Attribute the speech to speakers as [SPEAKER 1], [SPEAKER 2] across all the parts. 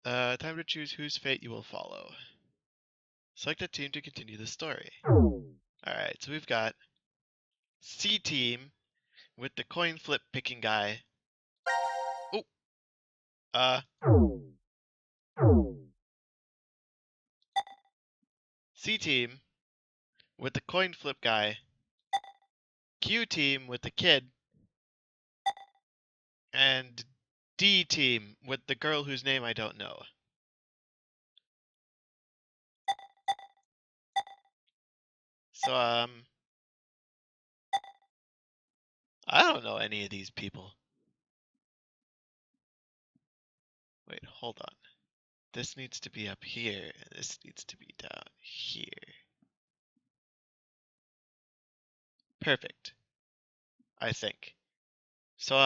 [SPEAKER 1] Time to choose whose fate you will follow. Select a team to continue the story. Alright, so we've got C team with the coin flip picking guy. C team with the coin flip guy. Q team with the kid. And D team with the girl whose name I don't know. So, I don't know any of these people. Wait, hold on. This needs to be up here, and this needs to be down here. Perfect. I think. So,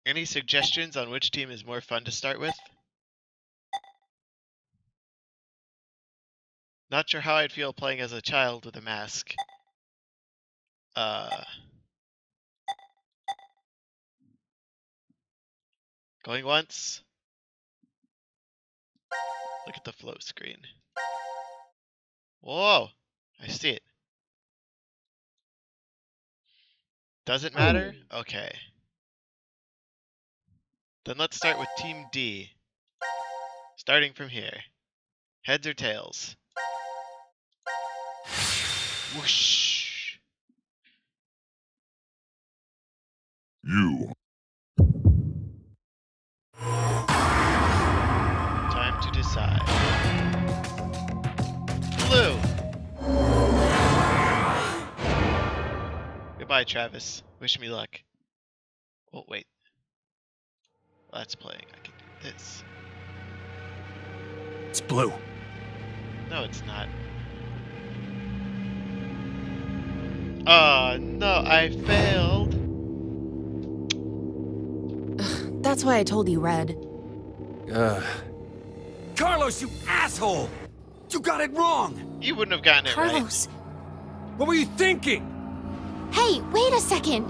[SPEAKER 1] any suggestions on which team is more fun to start with? Not sure how I'd feel playing as a child with a mask. Going once. Look at the float screen. Whoa! I see it. Does it matter? Okay. Then let's start with Team D. Starting from here. Heads or tails? Whoosh!
[SPEAKER 2] You.
[SPEAKER 1] Time to decide. Blue! Goodbye, Travis. Wish me luck. Oh, wait. Well, that's playing. I can do this.
[SPEAKER 3] It's blue.
[SPEAKER 1] No, it's not. Oh, no, I failed.
[SPEAKER 4] That's why I told you red.
[SPEAKER 3] Carlos, you asshole! You got it wrong!
[SPEAKER 1] You wouldn't have gotten it
[SPEAKER 4] Carlos.
[SPEAKER 3] What were you thinking?
[SPEAKER 4] Hey, wait a second.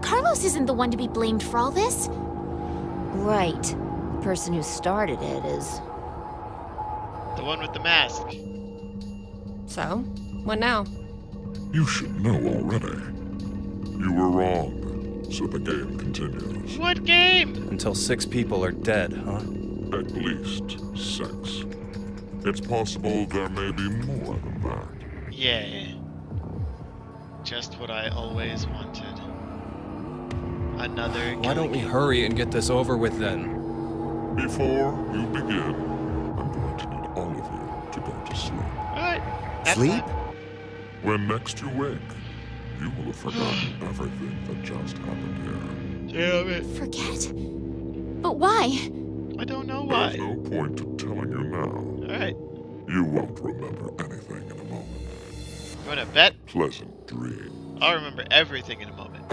[SPEAKER 4] Carlos isn't the one to be blamed for all this.
[SPEAKER 5] Right. The person who started it is...
[SPEAKER 1] right. The one with the mask.
[SPEAKER 4] So, what now?
[SPEAKER 2] You should know already. You were wrong, so the game continues.
[SPEAKER 1] What game?
[SPEAKER 6] Until 6 people are dead, huh?
[SPEAKER 2] At least 6. It's possible there may be more than that.
[SPEAKER 1] Yeah. Just what I always wanted. Another.
[SPEAKER 6] Why don't we hurry and get this over with then?
[SPEAKER 2] Before you begin, I'm going to need all of you to go to sleep.
[SPEAKER 1] Alright.
[SPEAKER 3] Sleep?
[SPEAKER 2] When next you wake, you will have forgotten everything that just happened here.
[SPEAKER 1] Damn it.
[SPEAKER 4] Forget? But why?
[SPEAKER 1] I don't know why.
[SPEAKER 2] There's no point to telling you now.
[SPEAKER 1] Alright.
[SPEAKER 2] You won't remember anything in a moment.
[SPEAKER 1] You wanna bet?
[SPEAKER 2] Pleasant dreams.
[SPEAKER 1] I'll remember everything in a moment.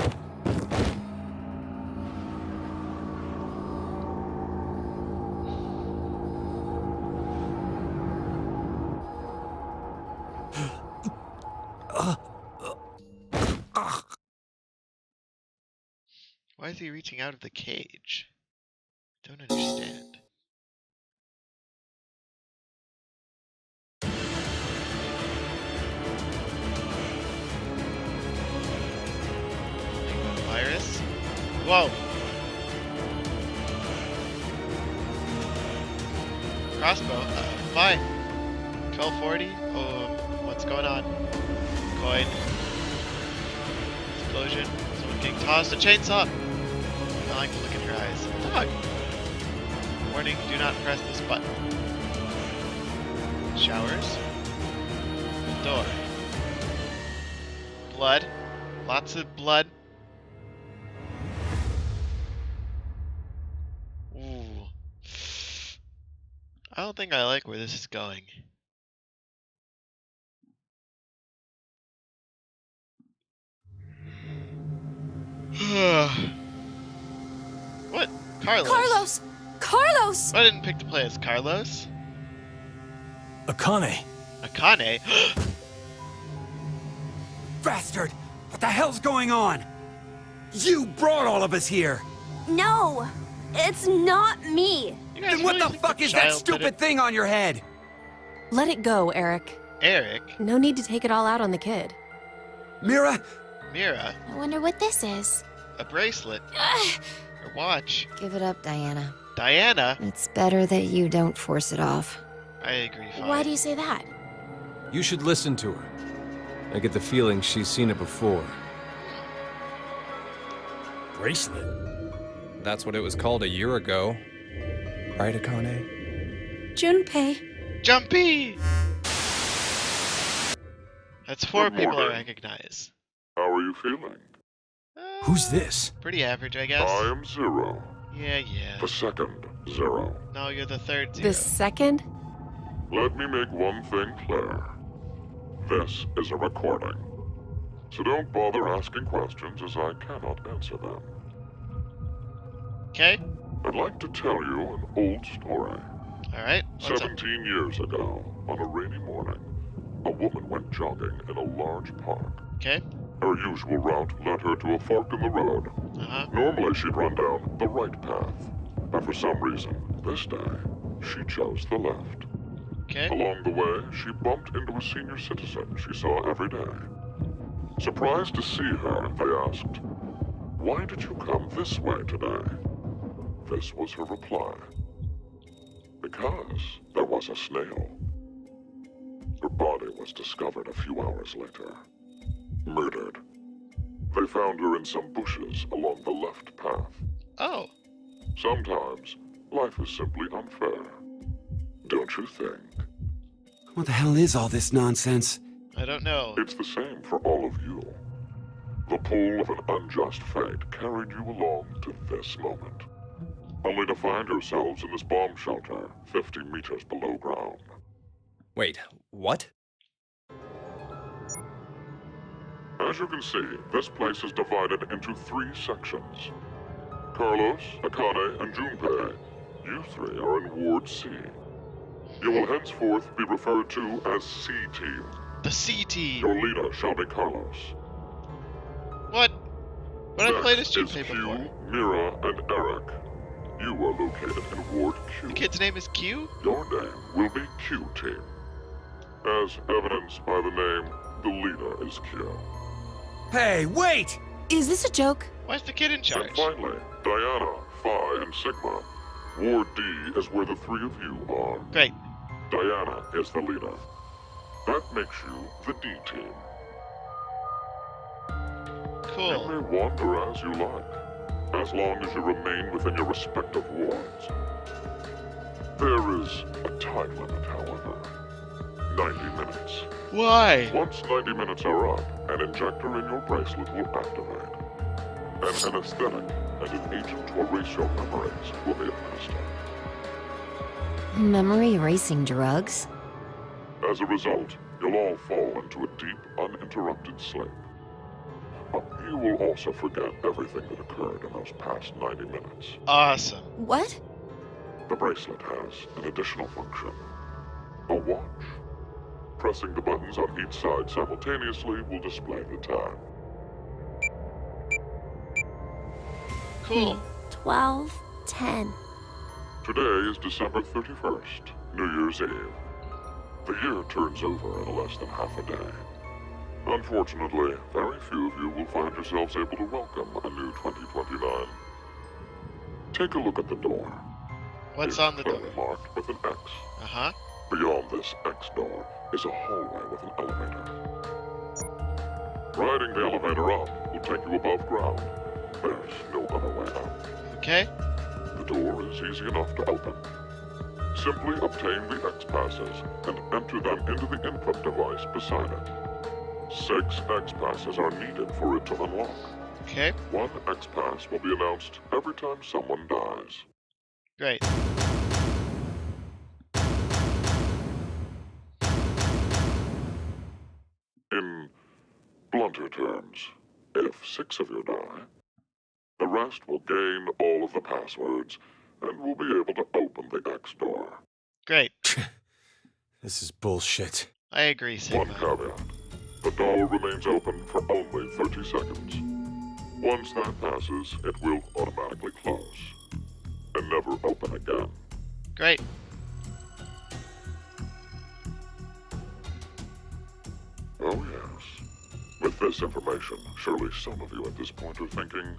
[SPEAKER 1] Why is he reaching out of the cage? Don't understand. Virus? Whoa! Crossbow? Fine. 1240? What's going on? Coin. Explosion. Someone getting tossed a chainsaw! I like the look in your eyes. Dog! Warning, do not press this button. Showers. Door. Blood. Lots of blood. Ooh. I don't think I like where this is going. What? Carlos?
[SPEAKER 4] Carlos! Carlos!
[SPEAKER 1] I didn't pick to play as Carlos.
[SPEAKER 3] Akane!
[SPEAKER 1] Akane?
[SPEAKER 3] Bastard! What the hell's going on? You brought all of us here!
[SPEAKER 4] No!
[SPEAKER 7] It's not me.
[SPEAKER 1] You guys
[SPEAKER 3] Then what
[SPEAKER 1] really
[SPEAKER 3] the
[SPEAKER 1] think
[SPEAKER 3] fuck is that
[SPEAKER 1] child did
[SPEAKER 3] stupid
[SPEAKER 1] it?
[SPEAKER 3] thing on your head?
[SPEAKER 7] Let it go, Eric.
[SPEAKER 1] Eric?
[SPEAKER 7] No need to take it all out on the kid.
[SPEAKER 3] Mira?
[SPEAKER 1] Mira?
[SPEAKER 4] I wonder what this is.
[SPEAKER 1] A bracelet? A watch?
[SPEAKER 5] Give it up, Diana.
[SPEAKER 1] Diana?
[SPEAKER 5] It's better that you don't force it off.
[SPEAKER 1] I agree, fine.
[SPEAKER 4] Why do you say that?
[SPEAKER 6] You should listen to her. I get the feeling she's seen it before.
[SPEAKER 3] Bracelet?
[SPEAKER 6] That's what it was called a year ago. Right, Akane?
[SPEAKER 7] Junpei.
[SPEAKER 1] Jumpy! That's 4
[SPEAKER 2] Good
[SPEAKER 1] people I
[SPEAKER 2] morning.
[SPEAKER 1] recognize.
[SPEAKER 2] How are you feeling?
[SPEAKER 3] Who's this?
[SPEAKER 1] Pretty average, I guess.
[SPEAKER 2] I am Zero,
[SPEAKER 1] Yeah, yeah.
[SPEAKER 2] the second Zero.
[SPEAKER 1] No, you're the third Zero.
[SPEAKER 7] The second?
[SPEAKER 2] Let me make one thing clear. This is a recording. So don't bother asking questions as I cannot answer them.
[SPEAKER 1] Okay?
[SPEAKER 2] I'd like to tell you an old story.
[SPEAKER 1] Alright. What's up?
[SPEAKER 2] 17 years ago, on a rainy morning, a woman went jogging in a large park.
[SPEAKER 1] Okay?
[SPEAKER 2] Her usual route led her to a fork in the road.
[SPEAKER 1] Uh-huh.
[SPEAKER 2] Normally she'd run down the right path, but for some reason, this day, she chose the left.
[SPEAKER 1] Okay?
[SPEAKER 2] Along the way, she bumped into a senior citizen she saw every day. Surprised to see her, they asked, "Why did you come this way today?" This was her reply. "Because there was a snail." Her body was discovered a few hours later. Murdered. They found her in some bushes along the left path.
[SPEAKER 1] Oh.
[SPEAKER 2] Sometimes, life is simply unfair. Don't you think?
[SPEAKER 3] What the hell is all this nonsense?
[SPEAKER 1] I don't know.
[SPEAKER 2] It's the same for all of you. The pull of an unjust fate carried you along to this moment, only to find yourselves in this bomb shelter 50 meters below ground.
[SPEAKER 6] Wait, what?
[SPEAKER 2] As you can see, this place is divided into 3 sections. Carlos, Akane, and Junpei, you 3 are in Ward C. You will henceforth be referred to as C-Team.
[SPEAKER 1] The C team.
[SPEAKER 2] Your leader shall be Carlos.
[SPEAKER 1] What? But I played as
[SPEAKER 2] Next is
[SPEAKER 1] Junpei
[SPEAKER 2] Q,
[SPEAKER 1] before.
[SPEAKER 2] Mira, and Eric. You are located in Ward Q.
[SPEAKER 1] The kid's name is Q?
[SPEAKER 2] Your name will be Q-Team. As evidenced by the name, the leader is Q.
[SPEAKER 3] Hey, wait!
[SPEAKER 7] Is this a joke?
[SPEAKER 1] Why's the kid in
[SPEAKER 2] And
[SPEAKER 1] charge?
[SPEAKER 2] finally, Diana, Phi, and Sigma. Ward D is where the 3 of you are.
[SPEAKER 1] Great.
[SPEAKER 2] Diana is the leader. That makes you the D team. You
[SPEAKER 1] Cool.
[SPEAKER 2] may wander as you like, as long as you remain within your respective wards. There is a time limit, however. 90 minutes.
[SPEAKER 1] Why?
[SPEAKER 2] Once 90 minutes are up, an injector in your bracelet will activate. An anesthetic and an agent to erase your memories will be administered.
[SPEAKER 5] Memory erasing drugs?
[SPEAKER 2] As a result, you'll all fall into a deep, uninterrupted sleep. But you will also forget everything that occurred in those past 90 minutes.
[SPEAKER 1] Awesome.
[SPEAKER 7] What?
[SPEAKER 2] The bracelet has an additional function. A watch. Pressing the buttons on each side simultaneously will display the time.
[SPEAKER 1] Cool.
[SPEAKER 7] 12:10.
[SPEAKER 2] Today is December 31st, New Year's Eve. The year turns over in less than half a day. Unfortunately, very few of you will find yourselves able to welcome a new 2029. Take a look at the door.
[SPEAKER 1] What's
[SPEAKER 2] It's
[SPEAKER 1] on the door?
[SPEAKER 2] clearly marked with an X.
[SPEAKER 1] Uh-huh.
[SPEAKER 2] Beyond this X door is a hallway with an elevator. Riding the elevator up will take you above ground. There's no other way out.
[SPEAKER 1] Okay.
[SPEAKER 2] The door is easy enough to open. Simply obtain the X passes and enter them into the input device beside it. 6 X passes are needed for it to unlock.
[SPEAKER 1] Okay.
[SPEAKER 2] 1 X pass will be announced every time someone dies.
[SPEAKER 1] Great.
[SPEAKER 2] In blunter terms, if 6 of you die, the rest will gain all of the passwords and will be able to open the X door.
[SPEAKER 1] Great.
[SPEAKER 6] This is bullshit.
[SPEAKER 1] I agree,
[SPEAKER 2] One
[SPEAKER 1] Sigma.
[SPEAKER 2] caveat. The door remains open for only 30 seconds. Once that passes, it will automatically close.
[SPEAKER 1] Great.
[SPEAKER 2] Oh, yes. With this information, surely some of you at this point are thinking,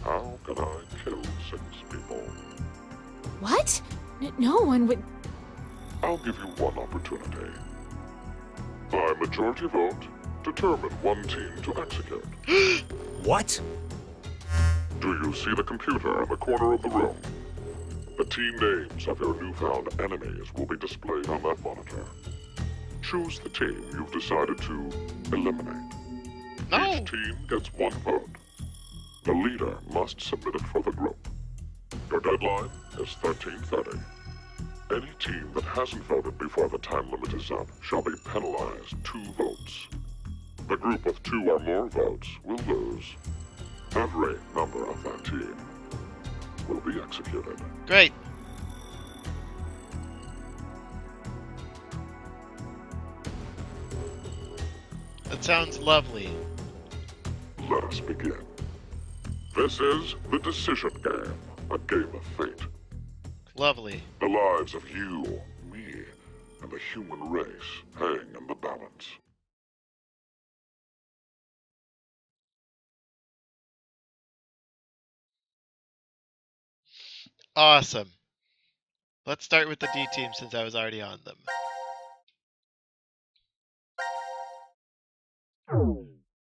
[SPEAKER 2] how can I kill 6 people?
[SPEAKER 4] What? No one would.
[SPEAKER 2] I'll give you one opportunity. By majority vote, determine one team to execute.
[SPEAKER 3] What?
[SPEAKER 2] Do you see the computer in the corner of the room? The team names of your newfound enemies will be displayed on that monitor. Choose the team you've decided to eliminate.
[SPEAKER 1] No!
[SPEAKER 2] Each team gets 1 vote. The leader must submit it for the group. Your deadline is 13:30. Any team that hasn't voted before the time limit is up shall be penalized 2 votes. The group with 2 or more votes will lose. Every member of that team will be executed.
[SPEAKER 1] Great. That sounds lovely.
[SPEAKER 2] Let us begin. This is the decision game, a game of fate.
[SPEAKER 1] Lovely.
[SPEAKER 2] The lives of you, me, and the human race hang in the balance.
[SPEAKER 1] Awesome. Let's start with the D team since I was already on them.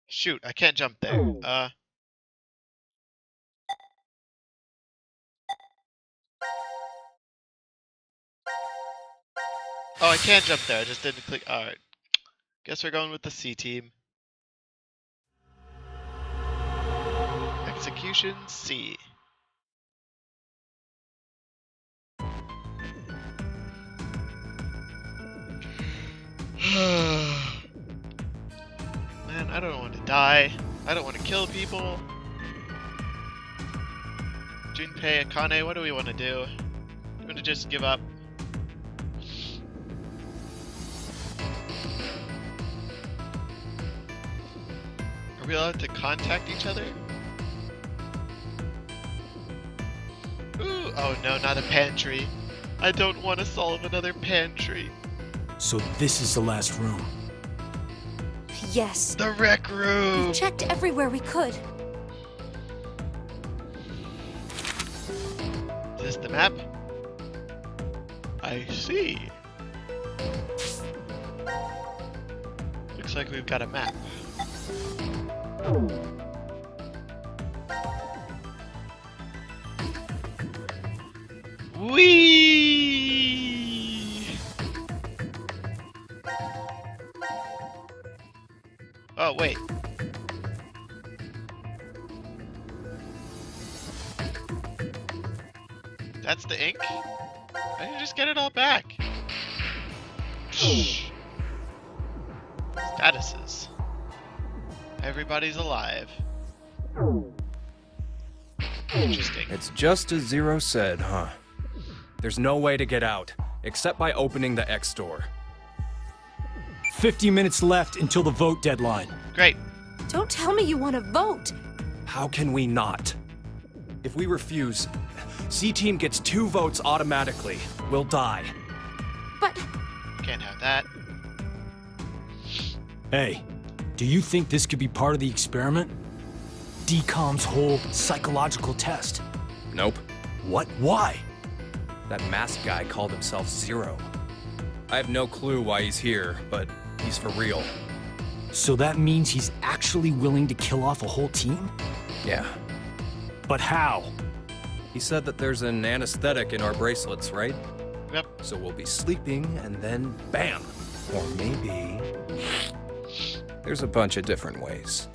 [SPEAKER 1] Shoot, I can't jump there. Oh, I can jump there. I just didn't click. Alright. Guess we're going with the C team. Execution C. Man, I don't want to die. I don't want to kill people. Junpei, Akane, what do we want to do? I'm gonna just give up. Are we allowed to contact each other? Ooh, oh no, not a pantry. I don't want to solve another pantry.
[SPEAKER 3] So this is the last room.
[SPEAKER 7] Yes.
[SPEAKER 1] The rec room!
[SPEAKER 7] We checked everywhere we could.
[SPEAKER 1] Is this the map? I see. Looks like we've got a map. Whee! Oh, wait. That's the ink? I didn't just get it all back. Statuses. Everybody's alive. Interesting.
[SPEAKER 6] It's just as Zero said, huh? There's no way to get out, except by opening the X door.
[SPEAKER 3] 50 minutes left until the vote deadline.
[SPEAKER 1] Great.
[SPEAKER 7] Don't tell me you want to vote.
[SPEAKER 6] How can we not? If we refuse, C-Team gets 2 votes automatically. We'll die.
[SPEAKER 7] But
[SPEAKER 1] Can't have that.
[SPEAKER 3] Hey, do you think this could be part of the experiment? DCOM's whole psychological test.
[SPEAKER 6] Nope.
[SPEAKER 3] What? Why?
[SPEAKER 6] That masked guy called himself Zero. I have no clue why he's here, but he's for real.
[SPEAKER 3] So that means he's actually willing to kill off a whole team?
[SPEAKER 6] Yeah.
[SPEAKER 3] But how?
[SPEAKER 6] He said that there's an anesthetic in our bracelets, right?
[SPEAKER 1] Yep.
[SPEAKER 6] So we'll be sleeping, and then bam! Or maybe... There's a bunch of different ways.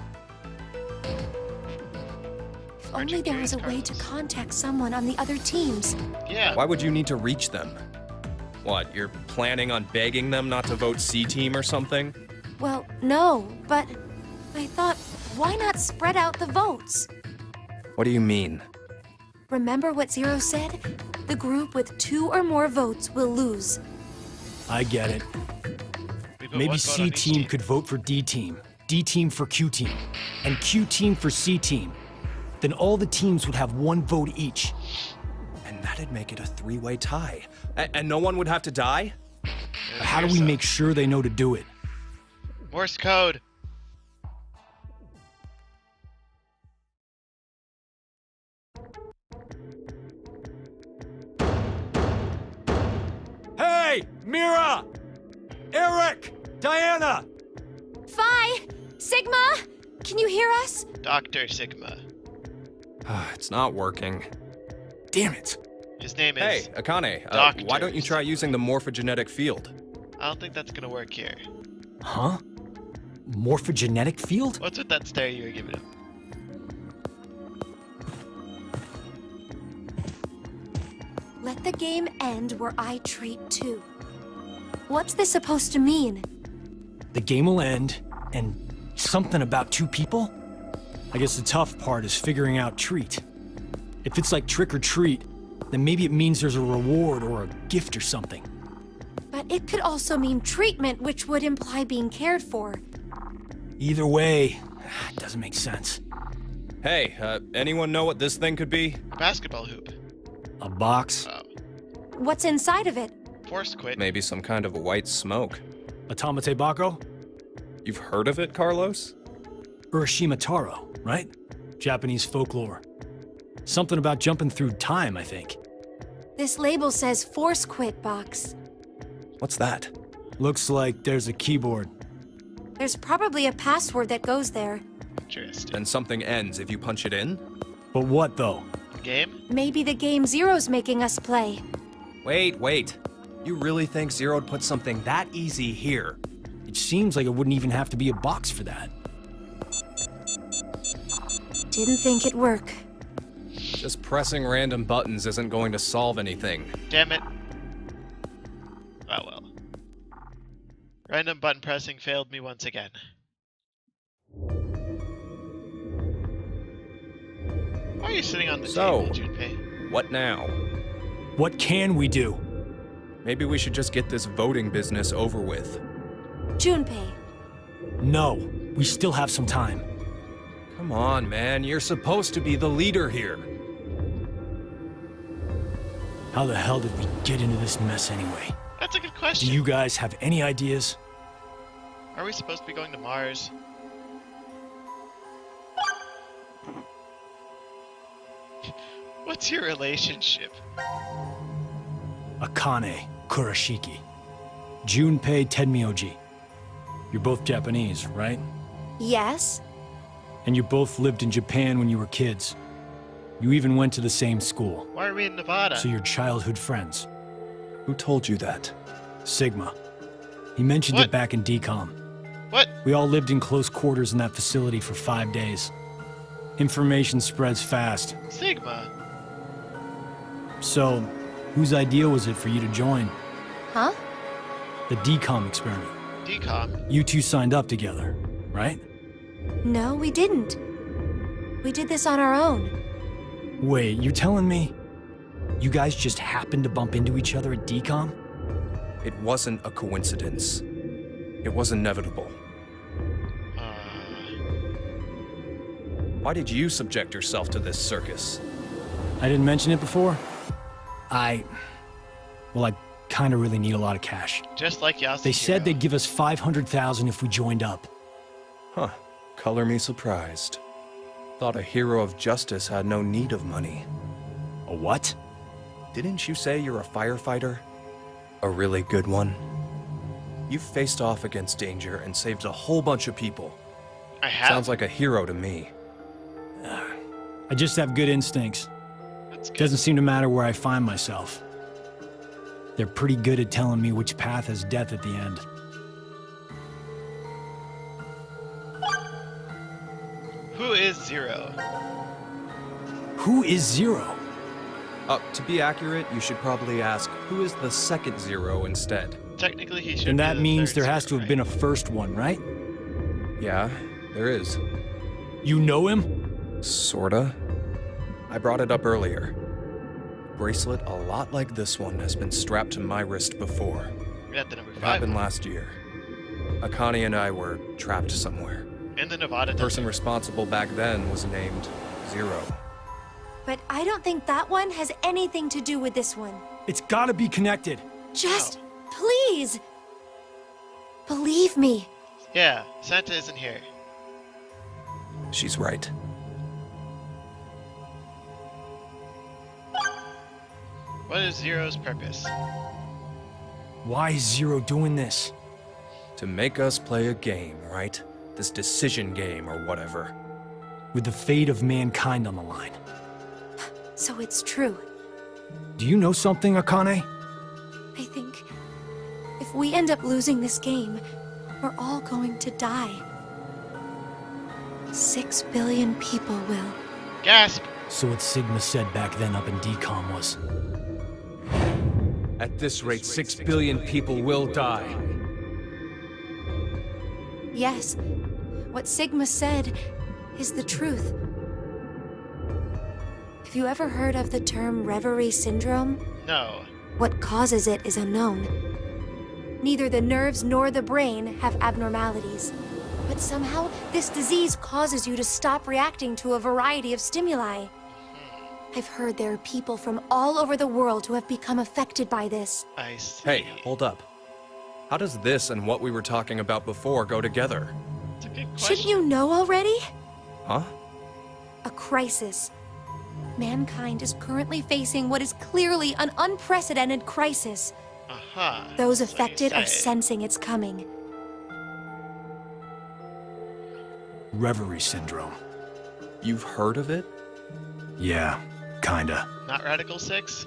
[SPEAKER 7] if only there was a way to contact someone on the other teams.
[SPEAKER 1] Yeah.
[SPEAKER 6] Why would you need to reach them? What, you're planning on begging them not to vote C-Team or something?
[SPEAKER 7] Well, no, but I thought, why not spread out the votes?
[SPEAKER 6] What do you mean?
[SPEAKER 7] Remember what Zero said? The group with 2 or more votes will lose.
[SPEAKER 3] I get it.
[SPEAKER 1] We put
[SPEAKER 3] Maybe
[SPEAKER 1] one vote on each
[SPEAKER 3] C-Team could vote for D-Team, D-Team for Q-Team, and Q-Team for C-Team. Then all the teams would have 1 vote each.
[SPEAKER 6] And That'd make it a three-way tie. And no one would have to die?
[SPEAKER 3] How do we make sure they know to do it?
[SPEAKER 1] Morse code.
[SPEAKER 3] Hey! Mira! Eric! Diana!
[SPEAKER 7] Phi! Sigma! Can you hear us?
[SPEAKER 1] Dr. Sigma.
[SPEAKER 6] It's not working.
[SPEAKER 3] Damn it!
[SPEAKER 1] His name is...
[SPEAKER 6] Hey, Akane,
[SPEAKER 1] Dr.
[SPEAKER 6] why don't you try using the morphogenetic field?
[SPEAKER 1] I don't think that's gonna work here.
[SPEAKER 3] Huh? Morphogenetic field?
[SPEAKER 1] What's with that stare you were giving him?
[SPEAKER 7] Let the game end where I treat too. What's this supposed to mean?
[SPEAKER 3] The game will end, and something about two people? I guess the tough part is figuring out treat. If it's like trick or treat, then maybe it means there's a reward or a gift or something.
[SPEAKER 7] But it could also mean treatment, which would imply being cared for.
[SPEAKER 3] Either way, it doesn't make sense.
[SPEAKER 6] Hey, anyone know what this thing could be?
[SPEAKER 1] A basketball hoop.
[SPEAKER 3] A box?
[SPEAKER 1] Oh.
[SPEAKER 7] What's inside of it?
[SPEAKER 1] Force quit.
[SPEAKER 6] Maybe some kind of white smoke.
[SPEAKER 3] Automate Bako?
[SPEAKER 6] You've heard of it, Carlos?
[SPEAKER 3] Urashima Taro, right? Japanese folklore. Something about jumping through time, I think.
[SPEAKER 7] This label says Force Quit box.
[SPEAKER 6] What's that?
[SPEAKER 3] Looks like there's a keyboard.
[SPEAKER 7] There's probably a password that goes there.
[SPEAKER 1] Interesting.
[SPEAKER 6] And something ends if you punch it in?
[SPEAKER 3] But what, though?
[SPEAKER 1] Game?
[SPEAKER 7] Maybe the game Zero's making us play.
[SPEAKER 6] Wait. You really think Zero'd put something that easy here?
[SPEAKER 3] It seems like it wouldn't even have to be a box for that.
[SPEAKER 7] Didn't think it'd work.
[SPEAKER 6] Just pressing random buttons isn't going to solve anything.
[SPEAKER 1] Damn it. Oh well. Random button pressing failed me once again. Why are you sitting on the
[SPEAKER 6] So-
[SPEAKER 1] table, Junpei?
[SPEAKER 6] What now?
[SPEAKER 3] What can we do?
[SPEAKER 6] Maybe we should just get this voting business over with.
[SPEAKER 7] Junpei,
[SPEAKER 3] No, we still have some time.
[SPEAKER 6] Come on, man. You're supposed to be the leader here.
[SPEAKER 3] How the hell did we get into this mess anyway?
[SPEAKER 1] That's a good
[SPEAKER 3] Do
[SPEAKER 1] question.
[SPEAKER 3] you guys have any ideas?
[SPEAKER 1] Are we supposed to be going to Mars? What's your relationship?
[SPEAKER 3] Akane Kurashiki. Junpei Tenmyoji. You're both Japanese, right?
[SPEAKER 7] yes?
[SPEAKER 3] And you both lived in Japan when you were kids. You even went to the same school.
[SPEAKER 1] Why are we in Nevada?
[SPEAKER 3] So you're childhood friends.
[SPEAKER 6] Who told you that?
[SPEAKER 3] Sigma. He mentioned
[SPEAKER 1] What?
[SPEAKER 3] it back in DCOM.
[SPEAKER 1] What?
[SPEAKER 3] We all lived in close quarters in that facility for 5 days. Information spreads fast.
[SPEAKER 1] Sigma.
[SPEAKER 3] So, whose idea was it for you to join?
[SPEAKER 7] Huh?
[SPEAKER 3] The DCOM experiment.
[SPEAKER 1] DCOM.
[SPEAKER 3] You two signed up together, right?
[SPEAKER 7] No, we didn't. We did this on our own.
[SPEAKER 3] Wait, you're telling me you guys just happened to bump into each other at DCOM?
[SPEAKER 6] It wasn't a coincidence. It was inevitable. Why did you subject yourself to this circus?
[SPEAKER 3] I didn't mention it before? I kind of really need a lot of cash.
[SPEAKER 1] Just like Yasuhiro.
[SPEAKER 3] They said they'd give us 500,000 if we joined up.
[SPEAKER 6] Huh. Color me surprised. Thought a hero of justice had no need of money.
[SPEAKER 3] A what?
[SPEAKER 6] Didn't you say you're a firefighter? A really good one? You've faced off against danger and saved a whole bunch of people.
[SPEAKER 1] I have.
[SPEAKER 6] Sounds like a hero to me.
[SPEAKER 3] I just have good instincts.
[SPEAKER 1] That's good.
[SPEAKER 3] Doesn't seem to matter where I find myself. They're pretty good at telling me which path has death at the end.
[SPEAKER 1] Who is Zero?
[SPEAKER 3] Who is Zero?
[SPEAKER 6] To be accurate, you should probably ask, who is the second Zero instead?
[SPEAKER 1] Technically, he should.
[SPEAKER 3] And
[SPEAKER 1] be
[SPEAKER 3] that
[SPEAKER 1] the
[SPEAKER 3] means
[SPEAKER 1] third
[SPEAKER 3] there has to
[SPEAKER 1] Zero,
[SPEAKER 3] have been a
[SPEAKER 1] right?
[SPEAKER 3] first one, right?
[SPEAKER 6] Yeah, there is.
[SPEAKER 3] You know him?
[SPEAKER 6] Sorta. I brought it up earlier. Bracelet a lot like this one has been strapped to my wrist before.
[SPEAKER 1] We got the number
[SPEAKER 6] It
[SPEAKER 1] 5
[SPEAKER 6] happened last year. Akane and I were trapped somewhere.
[SPEAKER 1] in the Nevada
[SPEAKER 6] The person
[SPEAKER 1] desert.
[SPEAKER 6] responsible back then was named Zero.
[SPEAKER 7] But I don't think that one has anything to do with this one.
[SPEAKER 3] It's gotta be connected.
[SPEAKER 7] Just, please, believe me.
[SPEAKER 1] Yeah, Santa isn't here.
[SPEAKER 6] She's right.
[SPEAKER 1] What is Zero's purpose?
[SPEAKER 3] Why is Zero doing this?
[SPEAKER 6] To make us play a game, right? This decision game or whatever.
[SPEAKER 3] With the fate of mankind on the line.
[SPEAKER 7] So it's true.
[SPEAKER 3] Do you know something, Akane?
[SPEAKER 7] I think if we end up losing this game, we're all going to die. 6 billion people will.
[SPEAKER 1] Gasp!
[SPEAKER 3] So what Sigma said back then up in DCOM was...
[SPEAKER 8] At this rate, 6 billion people will die.
[SPEAKER 7] Yes, what Sigma said is the truth. Have you ever heard of the term Reverie Syndrome?
[SPEAKER 1] No.
[SPEAKER 7] What causes it is unknown. Neither the nerves nor the brain have abnormalities. But somehow, this disease causes you to stop reacting to a variety of stimuli. I've heard there are people from all over the world who have become affected by this.
[SPEAKER 1] I see.
[SPEAKER 6] Hey, hold up. How does this and what we were talking about before go together?
[SPEAKER 1] It's a good question.
[SPEAKER 7] Shouldn't you know already?
[SPEAKER 6] Huh?
[SPEAKER 7] A crisis. Mankind is currently facing what is clearly an unprecedented crisis.
[SPEAKER 1] Aha.
[SPEAKER 7] Those
[SPEAKER 1] that's what you
[SPEAKER 7] affected are
[SPEAKER 1] say.
[SPEAKER 7] sensing it's coming.
[SPEAKER 3] Reverie Syndrome.
[SPEAKER 6] You've heard of it?
[SPEAKER 3] Yeah, kinda.
[SPEAKER 1] Not Radical 6?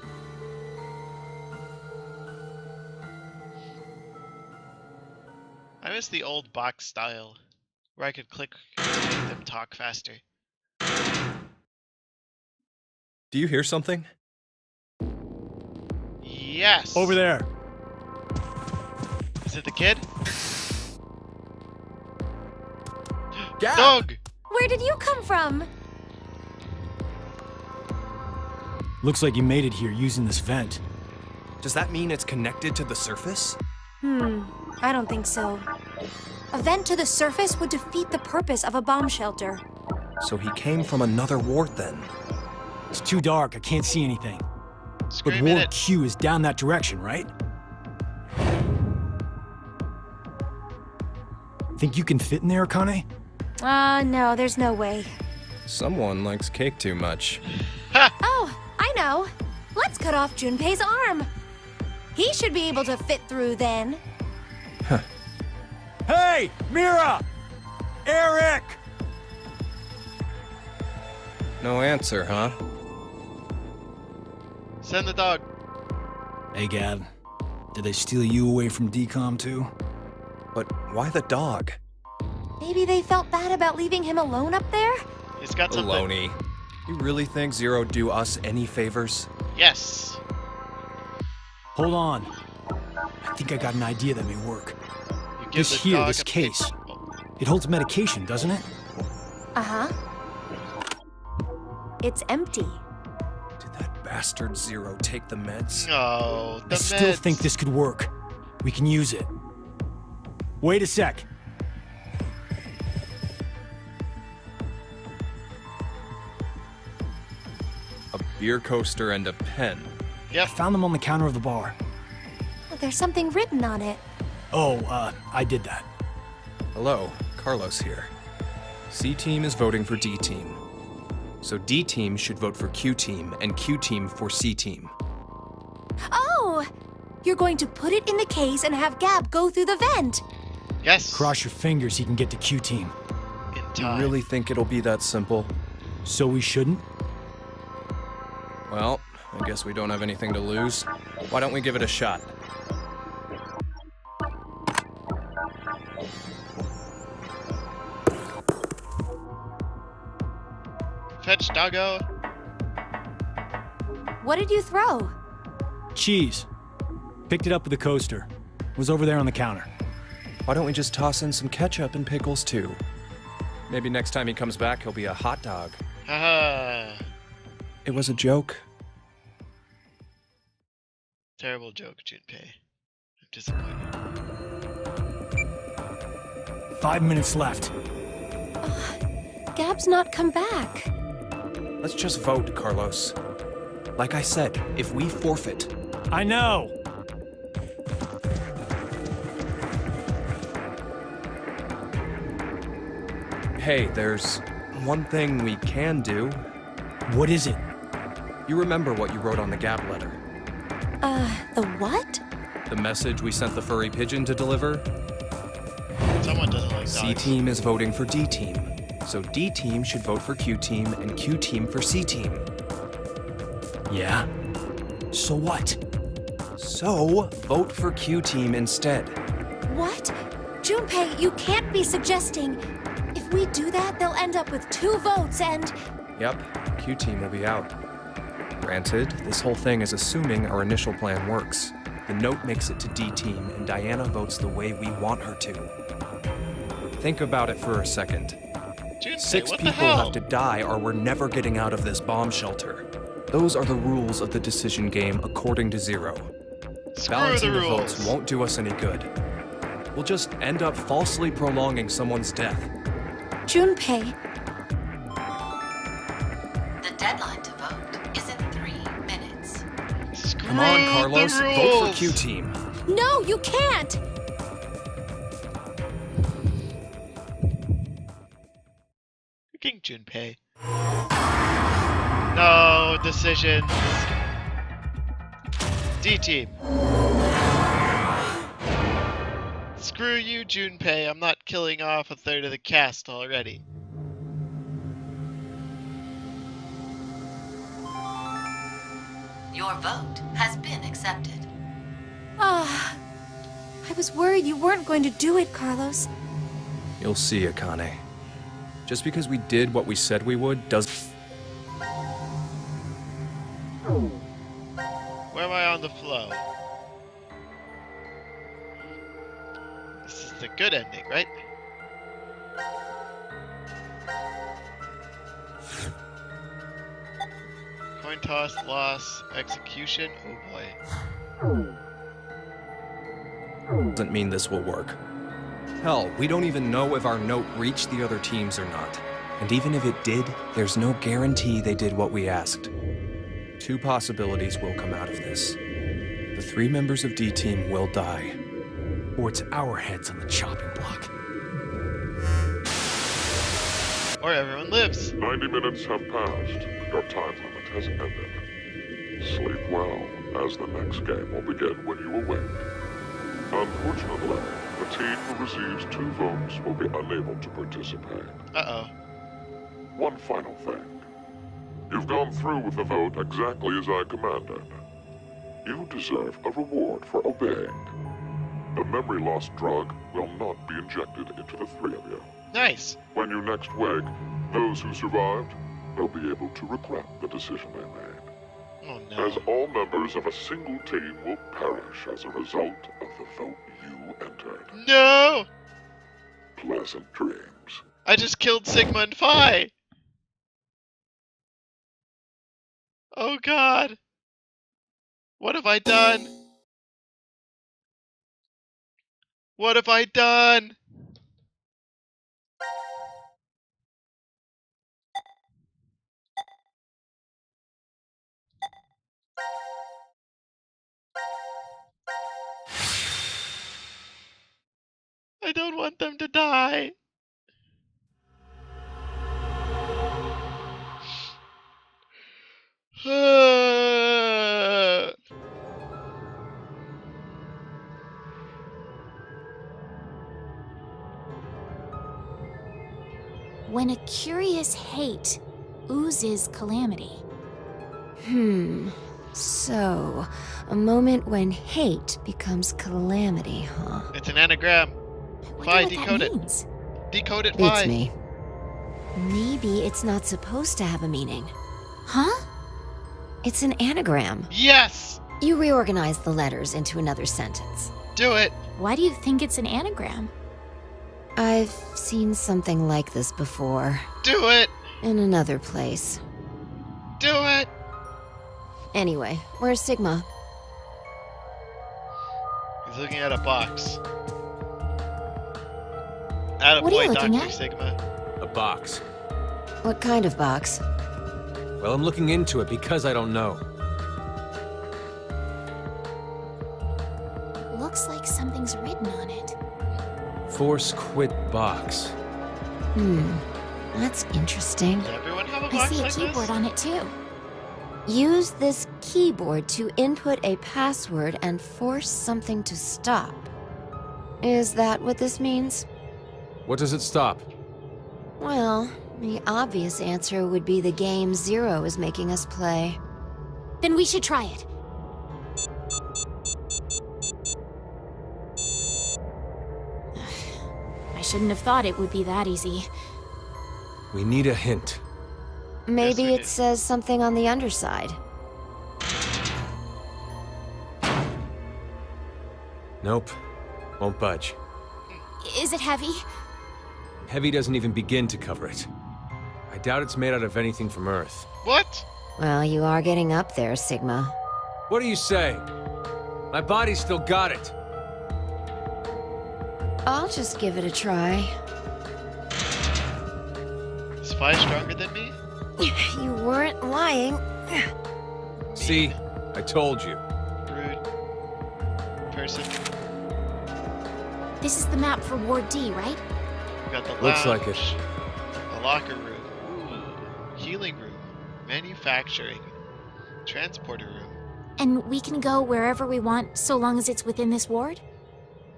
[SPEAKER 1] I miss the old box style, where I could click to make them talk faster.
[SPEAKER 6] Do you hear something?
[SPEAKER 1] Yes!
[SPEAKER 3] Over there.
[SPEAKER 1] Is it the kid?
[SPEAKER 6] Gab!
[SPEAKER 1] Dog!
[SPEAKER 7] Where did you come from?
[SPEAKER 3] Looks like you made it here using this vent.
[SPEAKER 6] Does that mean it's connected to the surface?
[SPEAKER 7] I don't think so. A vent to the surface would defeat the purpose of a bomb shelter.
[SPEAKER 6] So he came from another ward then.
[SPEAKER 3] It's too dark, I can't see anything. But
[SPEAKER 1] Scream in
[SPEAKER 3] Ward
[SPEAKER 1] it.
[SPEAKER 3] Q is down that direction, right? Think you can fit in there, Akane?
[SPEAKER 7] No, there's no way.
[SPEAKER 6] Someone likes cake too much.
[SPEAKER 7] Oh, I know. Let's cut off Junpei's arm. He should be able to fit through then.
[SPEAKER 3] Hey, Mira! Eric!
[SPEAKER 6] No answer, huh?
[SPEAKER 1] Send the dog.
[SPEAKER 3] Hey, Gab. Did they steal you away from DCOM too?
[SPEAKER 6] But why the dog?
[SPEAKER 7] Maybe they felt bad about leaving him alone up there?
[SPEAKER 1] He's got something.
[SPEAKER 6] Baloney. You really think Zero do us any favors?
[SPEAKER 1] Yes.
[SPEAKER 3] Hold on. I think I got an idea that may work.
[SPEAKER 1] You give
[SPEAKER 3] This
[SPEAKER 1] the
[SPEAKER 3] here,
[SPEAKER 1] dog
[SPEAKER 3] this
[SPEAKER 1] a
[SPEAKER 3] case.
[SPEAKER 1] pick. Oh,
[SPEAKER 3] It holds medication, doesn't it?
[SPEAKER 7] Uh-huh. It's empty.
[SPEAKER 6] Did that bastard Zero take the meds?
[SPEAKER 1] no, the
[SPEAKER 3] I still
[SPEAKER 1] meds.
[SPEAKER 3] think this could work. We can use it. Wait a sec.
[SPEAKER 6] A beer coaster and a pen.
[SPEAKER 1] Yep.
[SPEAKER 3] Found them on the counter of the bar.
[SPEAKER 7] Oh, there's something written on it.
[SPEAKER 3] Oh, I did that.
[SPEAKER 6] Hello, Carlos here. C-Team is voting for D-Team. So D-Team should vote for Q-Team, and Q-Team for C-Team.
[SPEAKER 7] Oh! You're going to put it in the case and have Gab go through the vent.
[SPEAKER 1] Yes.
[SPEAKER 3] Cross your fingers he can get to Q-Team.
[SPEAKER 1] in
[SPEAKER 6] You
[SPEAKER 1] time.
[SPEAKER 6] really think it'll be that simple?
[SPEAKER 3] So we shouldn't?
[SPEAKER 6] Well, I guess we don't have anything to lose. Why don't we give it a shot?
[SPEAKER 1] Fetch doggo.
[SPEAKER 7] What did you throw?
[SPEAKER 3] Cheese. Picked it up with the coaster. Was over there on the counter.
[SPEAKER 6] Why don't we just toss in some ketchup and pickles too? Maybe next time he comes back, he'll be a hot dog.
[SPEAKER 1] Haha.
[SPEAKER 6] It was a joke.
[SPEAKER 1] Terrible joke, Junpei. I'm disappointed.
[SPEAKER 3] 5 minutes left.
[SPEAKER 7] Gab's not come back.
[SPEAKER 6] Let's just vote, Carlos. Like I said, if we forfeit...
[SPEAKER 3] I know!
[SPEAKER 6] Hey, there's one thing we can do.
[SPEAKER 3] What is it?
[SPEAKER 6] You remember what you wrote on the Gap letter?
[SPEAKER 7] The what?
[SPEAKER 6] The message we sent the furry pigeon to deliver?
[SPEAKER 1] Someone doesn't like dogs.
[SPEAKER 6] C-Team is voting for D-Team. So D-Team should vote for Q-Team and Q-Team for C-Team.
[SPEAKER 3] Yeah? So what?
[SPEAKER 6] So, vote for Q-Team instead.
[SPEAKER 7] What? Junpei, you can't be suggesting... If we do that, they'll end up with 2 votes and...
[SPEAKER 6] Yep, Q-Team will be out. Granted, this whole thing is assuming our initial plan works. The note makes it to D-Team, and Diana votes the way we want her to. Think about it for a second.
[SPEAKER 1] Junpei,
[SPEAKER 6] 6
[SPEAKER 1] what the
[SPEAKER 6] people
[SPEAKER 1] hell?
[SPEAKER 6] have to die or we're never getting out of this bomb shelter. Those are the rules of the decision game according to Zero.
[SPEAKER 1] Screw
[SPEAKER 6] Balancing
[SPEAKER 1] the
[SPEAKER 6] the
[SPEAKER 1] rules.
[SPEAKER 6] votes won't do us any good. We'll just end up falsely prolonging someone's death.
[SPEAKER 7] Junpei,
[SPEAKER 9] The deadline to vote is in 3 minutes.
[SPEAKER 1] Screw
[SPEAKER 6] Come on,
[SPEAKER 1] the
[SPEAKER 6] Carlos, vote
[SPEAKER 1] rules.
[SPEAKER 6] for Q-Team.
[SPEAKER 7] no, you can't!
[SPEAKER 1] Fucking Junpei. No decisions. D-Team. Screw you, Junpei. I'm not killing off a third of the cast already.
[SPEAKER 9] Your vote has been accepted.
[SPEAKER 7] Ah, I was worried you weren't going to do it, Carlos.
[SPEAKER 6] You'll see, Akane. Just because we did what we said we would does...
[SPEAKER 1] Where am I on the flow? This is the good ending, right? Coin toss, loss, execution. Oh boy.
[SPEAKER 6] doesn't mean this will work. Hell, we don't even know if our note reached the other teams or not. And even if it did, there's no guarantee they did what we asked. 2 possibilities will come out of this. The 3 members of D-Team will die.
[SPEAKER 3] Or it's our heads on the chopping block.
[SPEAKER 1] Or everyone lives.
[SPEAKER 2] 90 minutes have passed. Your time limit has ended. Sleep well, as the next game will begin when you awake. Unfortunately, the team who receives 2 votes will be unable to participate.
[SPEAKER 1] Uh-oh.
[SPEAKER 2] One final thing. You've gone through with the vote exactly as I commanded. You deserve a reward for obeying. The memory loss drug will not be injected into the 3 of you.
[SPEAKER 1] Nice.
[SPEAKER 2] When you next wake, those who survived will be able to regret the decision they made.
[SPEAKER 1] Oh no.
[SPEAKER 2] As all members of a single team will perish as a result of the vote you entered.
[SPEAKER 1] No!
[SPEAKER 2] Pleasant dreams.
[SPEAKER 1] I just killed Sigma and Phi! Oh god! What have I done? What have I done? I don't want them to die.
[SPEAKER 4] When a curious hate oozes calamity.
[SPEAKER 5] So, a moment when hate becomes calamity, huh?
[SPEAKER 1] It's an anagram.
[SPEAKER 4] I wonder
[SPEAKER 1] Phi,
[SPEAKER 4] what
[SPEAKER 1] decode
[SPEAKER 4] that
[SPEAKER 1] it.
[SPEAKER 4] means.
[SPEAKER 1] Decode it,
[SPEAKER 5] Beats
[SPEAKER 1] Phi.
[SPEAKER 5] me. Maybe it's not supposed to have a meaning.
[SPEAKER 4] Huh?
[SPEAKER 5] It's an anagram.
[SPEAKER 1] Yes!
[SPEAKER 5] You reorganize the letters into another sentence.
[SPEAKER 1] Do it!
[SPEAKER 4] Why do you think it's an anagram?
[SPEAKER 5] I've seen something like this before,
[SPEAKER 1] Do it!
[SPEAKER 5] in another place.
[SPEAKER 1] Do it!
[SPEAKER 5] Anyway, where's Sigma?
[SPEAKER 1] He's looking at a box. Attaboy,
[SPEAKER 4] What are you looking
[SPEAKER 1] Dr.
[SPEAKER 4] at?
[SPEAKER 1] Sigma.
[SPEAKER 8] A box.
[SPEAKER 5] What kind of box?
[SPEAKER 8] Well, I'm looking into it because I don't know.
[SPEAKER 4] Looks like something's written on it.
[SPEAKER 8] Force quit box.
[SPEAKER 5] That's interesting.
[SPEAKER 1] Does everyone have a
[SPEAKER 4] I
[SPEAKER 1] box
[SPEAKER 4] see a
[SPEAKER 1] like
[SPEAKER 4] keyboard
[SPEAKER 1] this?
[SPEAKER 4] on it too.
[SPEAKER 5] Use this keyboard to input a password and force something to stop. Is that what this means?
[SPEAKER 8] What does it stop?
[SPEAKER 5] Well, the obvious answer would be the game Zero is making us play.
[SPEAKER 4] Then we should try it. I shouldn't have thought it would be that easy.
[SPEAKER 8] We need a hint.
[SPEAKER 5] Maybe
[SPEAKER 1] we
[SPEAKER 5] it
[SPEAKER 1] do.
[SPEAKER 5] says something on the underside.
[SPEAKER 8] Nope. Won't budge.
[SPEAKER 4] Is it heavy?
[SPEAKER 8] Heavy doesn't even begin to cover it. I doubt it's made out of anything from Earth.
[SPEAKER 1] What?
[SPEAKER 5] Well, you are getting up there, Sigma.
[SPEAKER 8] What are you saying? My body's still got it.
[SPEAKER 5] I'll just give it a try.
[SPEAKER 1] Is Spy stronger than me?
[SPEAKER 5] You weren't lying.
[SPEAKER 8] See? I told you.
[SPEAKER 1] Rude. Person.
[SPEAKER 4] This is the map for Ward D, right?
[SPEAKER 1] We got the
[SPEAKER 8] Looks like it.
[SPEAKER 1] lounge, the locker room, ooh, healing room, manufacturing, transporter room.
[SPEAKER 4] And we can go wherever we want so long as it's within this ward?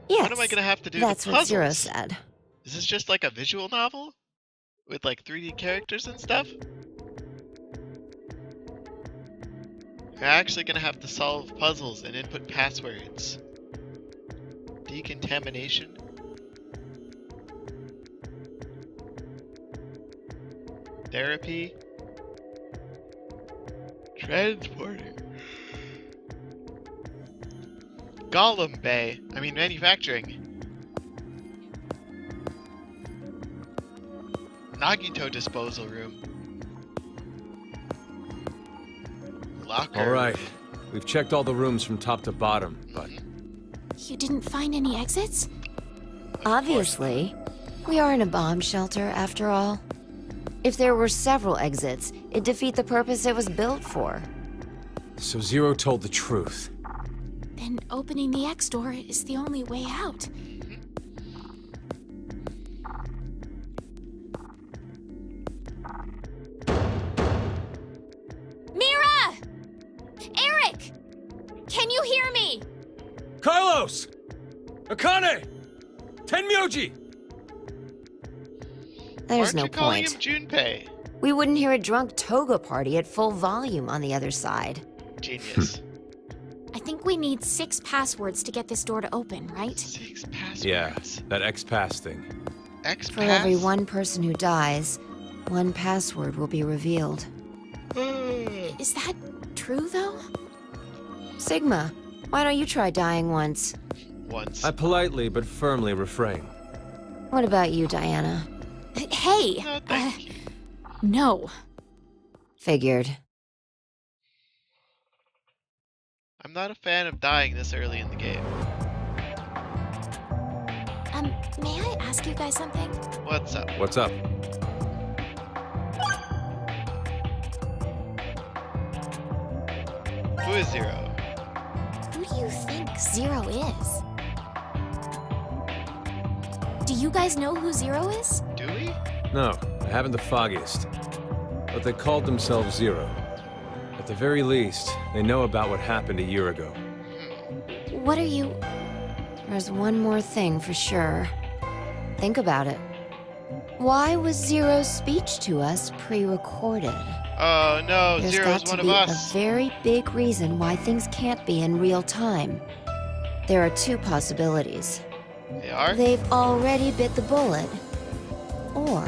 [SPEAKER 5] Yes.
[SPEAKER 1] What am I gonna have to do
[SPEAKER 5] That's
[SPEAKER 1] the
[SPEAKER 5] what
[SPEAKER 1] puzzles?
[SPEAKER 5] Zero said.
[SPEAKER 1] Is this just like a visual novel? With like 3D characters and stuff? You're actually gonna have to solve puzzles and input passwords. Decontamination? Therapy? Transporter? Gollum Bay. I mean manufacturing. Nagito disposal room. Locker.
[SPEAKER 8] All right. We've checked all the rooms from top to bottom, but
[SPEAKER 4] You didn't find any exits?
[SPEAKER 5] Obviously. We are in a bomb shelter, after all. If there were several exits, it'd defeat the purpose it was built for.
[SPEAKER 8] so Zero told the truth.
[SPEAKER 4] Then opening the X door is the only way out. Mira! Eric! Can you hear me?
[SPEAKER 8] Carlos! Akane! Tenmyoji!
[SPEAKER 5] There's
[SPEAKER 1] Aren't
[SPEAKER 5] no
[SPEAKER 1] you calling
[SPEAKER 5] point.
[SPEAKER 1] him Junpei?
[SPEAKER 5] We wouldn't hear a drunk toga party at full volume on the other side.
[SPEAKER 1] Genius.
[SPEAKER 4] I think we need 6 passwords to get this door to open, right?
[SPEAKER 1] 6 passwords.
[SPEAKER 8] Yeah, that X-Pass thing.
[SPEAKER 1] X
[SPEAKER 5] For every one person who dies, one password will be revealed.
[SPEAKER 4] Is that true, though?
[SPEAKER 5] Sigma, why don't you try dying once?
[SPEAKER 1] Once.
[SPEAKER 8] I politely but firmly refrain.
[SPEAKER 5] What about you, Diana?
[SPEAKER 4] Hey!
[SPEAKER 1] No, thank you.
[SPEAKER 4] No.
[SPEAKER 5] Figured.
[SPEAKER 1] I'm not a fan of dying this early in the game.
[SPEAKER 4] May I ask you guys something?
[SPEAKER 1] What's up?
[SPEAKER 8] What's up?
[SPEAKER 1] Who is Zero?
[SPEAKER 4] Who do you think Zero is? Do you guys know who Zero is?
[SPEAKER 1] Do we?
[SPEAKER 8] No, I haven't the foggiest. But they called themselves Zero. At the very least, they know about what happened a year ago.
[SPEAKER 4] What are you...
[SPEAKER 5] There's one more thing for sure. Think about it. Why was Zero's speech to us pre-recorded?
[SPEAKER 1] Oh no,
[SPEAKER 5] There's
[SPEAKER 1] Zero's
[SPEAKER 5] got to
[SPEAKER 1] one
[SPEAKER 5] be
[SPEAKER 1] of
[SPEAKER 5] a
[SPEAKER 1] us.
[SPEAKER 5] very big reason why things can't be in real time. There are 2 possibilities.
[SPEAKER 1] They are?
[SPEAKER 5] They've already bit the bullet. Or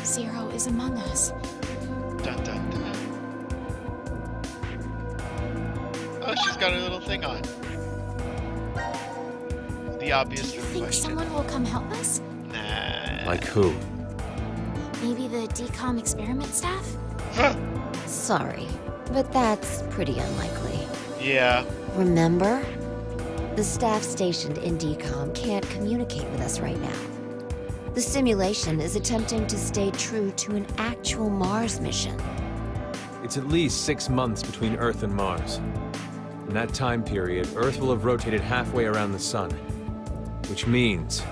[SPEAKER 4] Zero is among us.
[SPEAKER 1] Dun dun dun. Oh, she's got her little thing on. The obvious
[SPEAKER 4] Do you think
[SPEAKER 1] question.
[SPEAKER 4] someone will come help us?
[SPEAKER 1] Nah.
[SPEAKER 8] Like who?
[SPEAKER 4] Maybe the DCOM experiment staff?
[SPEAKER 5] sorry, but that's pretty unlikely.
[SPEAKER 1] Yeah.
[SPEAKER 5] Remember? The staff stationed in DCOM can't communicate with us right now. The simulation is attempting to stay true to an actual Mars mission.
[SPEAKER 8] It's at least 6 months between Earth and Mars. In that time period, Earth will have rotated halfway around the sun. Which means...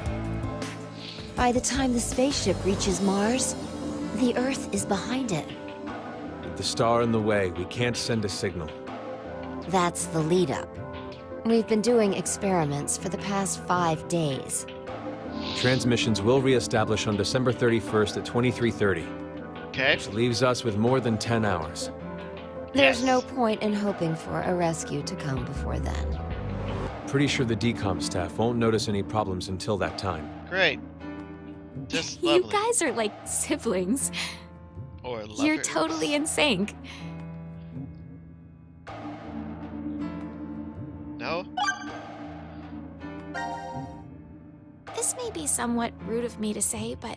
[SPEAKER 5] By the time the spaceship reaches Mars, the Earth is behind it.
[SPEAKER 8] with the star in the way, we can't send a signal.
[SPEAKER 5] That's the lead-up. We've been doing experiments for the past 5 days.
[SPEAKER 8] Transmissions will reestablish on December 31st at 23:30.
[SPEAKER 1] Okay.
[SPEAKER 8] Which leaves us with more than 10 hours.
[SPEAKER 5] There's
[SPEAKER 1] Yes.
[SPEAKER 5] no point in hoping for a rescue to come before then.
[SPEAKER 8] Pretty sure the DCOM staff won't notice any problems until that time.
[SPEAKER 1] Great. Just
[SPEAKER 4] You
[SPEAKER 1] lovely.
[SPEAKER 4] guys are like siblings.
[SPEAKER 1] Or lovers.
[SPEAKER 4] You're totally in sync.
[SPEAKER 1] No?
[SPEAKER 4] This may be somewhat rude of me to say, but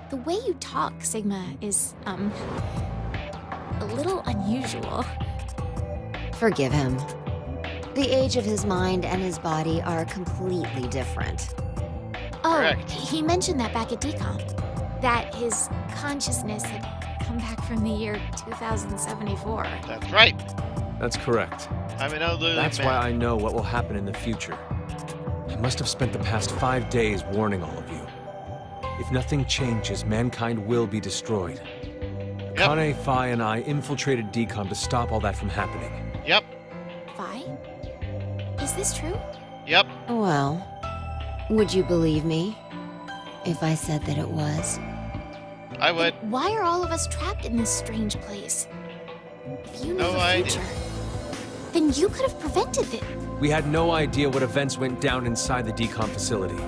[SPEAKER 4] the way you talk, Sigma, is, a little unusual.
[SPEAKER 5] Forgive him. The age of his mind and his body are completely different.
[SPEAKER 4] Oh,
[SPEAKER 1] Correct.
[SPEAKER 4] he mentioned that back at DCOM. That his consciousness had come back from the year 2074.
[SPEAKER 1] That's right.
[SPEAKER 8] That's correct.
[SPEAKER 1] I'm an elderly
[SPEAKER 8] That's
[SPEAKER 1] man.
[SPEAKER 8] why I know what will happen in the future. I must have spent the past 5 days warning all of you. If nothing changes, mankind will be destroyed.
[SPEAKER 1] Yep.
[SPEAKER 8] Kane, Phi, and I infiltrated DCOM to stop all that from happening.
[SPEAKER 1] Yep.
[SPEAKER 4] Phi? Is this true?
[SPEAKER 1] Yep.
[SPEAKER 5] Well, would you believe me if I said that it was?
[SPEAKER 1] I would.
[SPEAKER 4] Why are all of us trapped in this strange place? If you know
[SPEAKER 1] No
[SPEAKER 4] the
[SPEAKER 1] idea.
[SPEAKER 4] future, then you could have prevented it.
[SPEAKER 8] We had no idea what events went down inside the DCOM facility.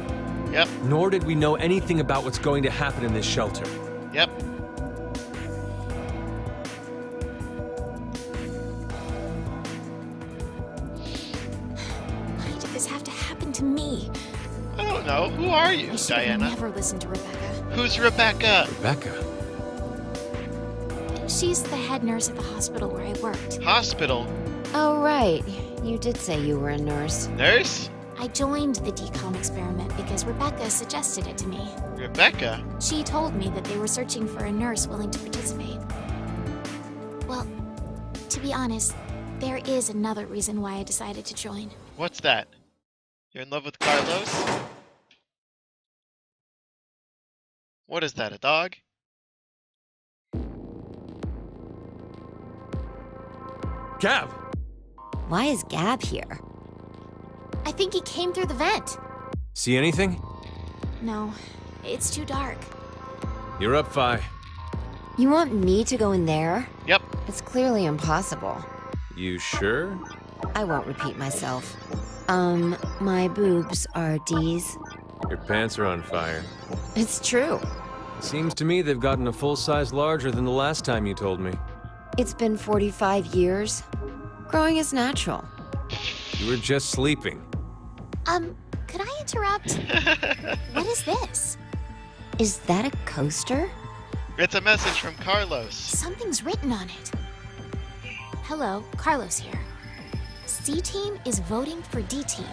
[SPEAKER 1] Yep.
[SPEAKER 8] Nor did we know anything about what's going to happen in this shelter.
[SPEAKER 1] Yep.
[SPEAKER 4] Why did this have to happen to me?
[SPEAKER 1] I don't know. Who are you,
[SPEAKER 4] I should have
[SPEAKER 1] Diana?
[SPEAKER 4] never listened to Rebecca.
[SPEAKER 1] Who's Rebecca?
[SPEAKER 8] Rebecca?
[SPEAKER 4] She's the head nurse at the hospital where I worked.
[SPEAKER 1] Hospital.
[SPEAKER 5] Oh, right. You did say you were a nurse.
[SPEAKER 1] Nurse?
[SPEAKER 4] I joined the DCOM experiment because Rebecca suggested it to me.
[SPEAKER 1] Rebecca?
[SPEAKER 4] She told me that they were searching for a nurse willing to participate. Well, to be honest, there is another reason why I decided to join.
[SPEAKER 1] What's that? You're in love with Carlos? What is that, a dog?
[SPEAKER 8] Gab!
[SPEAKER 5] Why is Gab here?
[SPEAKER 4] I think he came through the vent.
[SPEAKER 8] See anything?
[SPEAKER 4] No, it's too dark.
[SPEAKER 8] You're up, Phi.
[SPEAKER 5] You want me to go in there?
[SPEAKER 1] Yep.
[SPEAKER 5] It's clearly impossible.
[SPEAKER 8] You sure?
[SPEAKER 5] I won't repeat myself. My boobs are D's.
[SPEAKER 8] Your pants are on fire.
[SPEAKER 5] It's true.
[SPEAKER 8] Seems to me they've gotten a full size larger than the last time you told me.
[SPEAKER 5] It's been 45 years. Growing is natural.
[SPEAKER 8] You were just sleeping.
[SPEAKER 4] Could I interrupt? What is this?
[SPEAKER 5] Is that a coaster?
[SPEAKER 1] It's a message from Carlos.
[SPEAKER 4] Something's written on it. Hello, Carlos here. C-Team is voting for D-Team.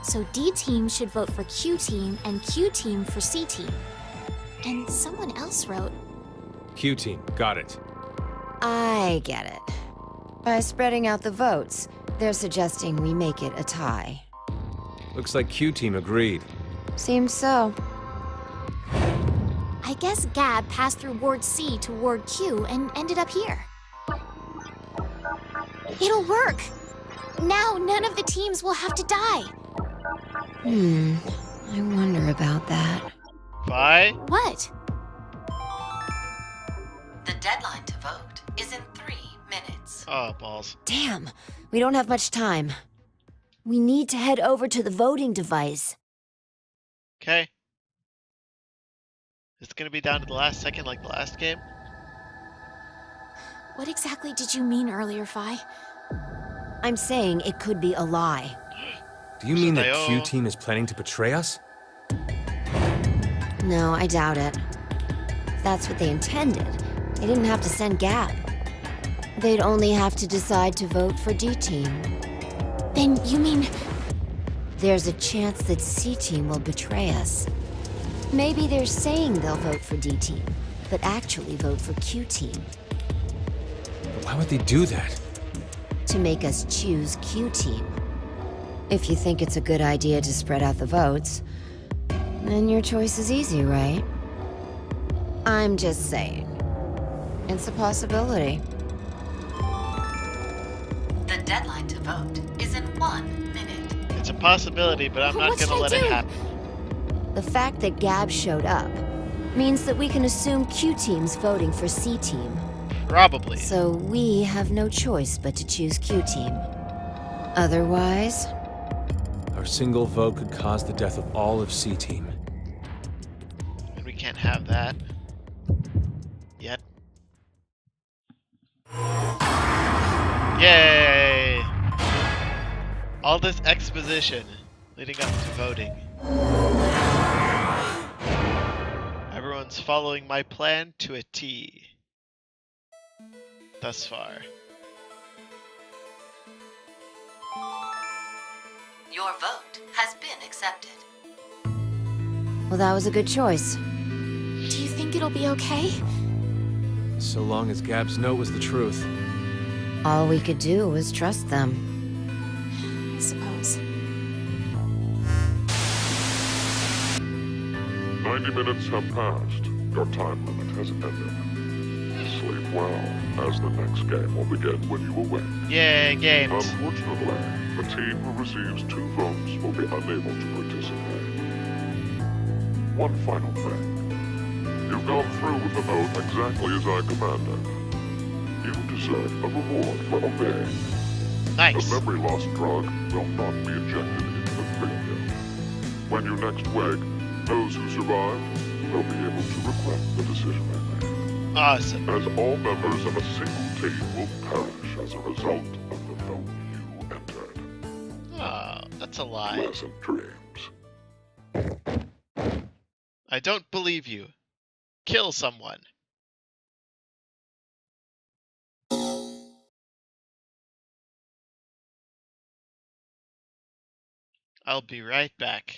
[SPEAKER 4] So D-Team should vote for Q-Team and Q-Team for C-Team. And someone else wrote,
[SPEAKER 8] Q-Team, got it.
[SPEAKER 5] I get it. By spreading out the votes, they're suggesting we make it a tie.
[SPEAKER 8] Looks like Q-Team agreed.
[SPEAKER 5] Seems so.
[SPEAKER 4] I guess Gab passed through Ward C to Ward Q and ended up here. It'll work! Now none of the teams will have to die.
[SPEAKER 5] I wonder about that.
[SPEAKER 1] Bye.
[SPEAKER 4] What?
[SPEAKER 9] The deadline to vote is in 3 minutes.
[SPEAKER 1] Oh, balls.
[SPEAKER 5] Damn, we don't have much time. We need to head over to the voting device.
[SPEAKER 1] Okay. Is it gonna be down to the last second like the last game?
[SPEAKER 4] What exactly did you mean earlier, Phi?
[SPEAKER 5] I'm saying it could be a lie.
[SPEAKER 8] Do you mean that
[SPEAKER 1] Sayo.
[SPEAKER 8] Q-Team is planning to betray us?
[SPEAKER 5] No, I doubt it. If that's what they intended, they didn't have to send Gab. They'd only have to decide to vote for D-Team.
[SPEAKER 4] Then you mean...
[SPEAKER 5] There's a chance that C-Team will betray us. Maybe they're saying they'll vote for D-Team, but actually vote for Q-Team.
[SPEAKER 8] Why would they do that?
[SPEAKER 5] To make us choose Q Team. If you think it's a good idea to spread out the votes, then your choice is easy, right? I'm just saying. It's a possibility.
[SPEAKER 9] The deadline to vote is in 1 minute.
[SPEAKER 1] It's a possibility, but I'm
[SPEAKER 4] But
[SPEAKER 1] not
[SPEAKER 4] what
[SPEAKER 1] gonna
[SPEAKER 4] should I
[SPEAKER 1] let it
[SPEAKER 4] do?
[SPEAKER 1] happen.
[SPEAKER 5] The fact that Gab showed up means that we can assume Q Team's voting for C Team.
[SPEAKER 1] Probably.
[SPEAKER 5] So we have no choice but to choose Q Team. Otherwise,
[SPEAKER 8] Our single vote could cause the death of all of C Team.
[SPEAKER 1] And we can't have that. Yet. Yay! All this exposition leading up to voting. Everyone's following my plan to a T. Thus far.
[SPEAKER 9] Your vote has been accepted.
[SPEAKER 5] well, that was a good choice.
[SPEAKER 4] Do you think it'll be okay?
[SPEAKER 8] So long as Gab's note was the truth.
[SPEAKER 5] All we could do was trust them.
[SPEAKER 4] I suppose.
[SPEAKER 2] 90 minutes have passed. Your time limit has ended. Sleep well, as the next game will begin when you awake.
[SPEAKER 1] Yay, games.
[SPEAKER 2] Unfortunately, the team who receives 2 votes will be unable to participate. One final thing. You've gone through with the vote exactly as I commanded. You deserve a reward for obeying.
[SPEAKER 1] Nice.
[SPEAKER 2] The memory loss drug will not be injected into the 3 of you. When you next wake, those who survive will be able to regret the decision they made.
[SPEAKER 1] Awesome.
[SPEAKER 2] As all members of a single team will perish as a result of the vote you entered.
[SPEAKER 1] Oh, that's a lie.
[SPEAKER 2] Pleasant dreams.
[SPEAKER 1] I don't believe you. Kill someone. I'll be right back.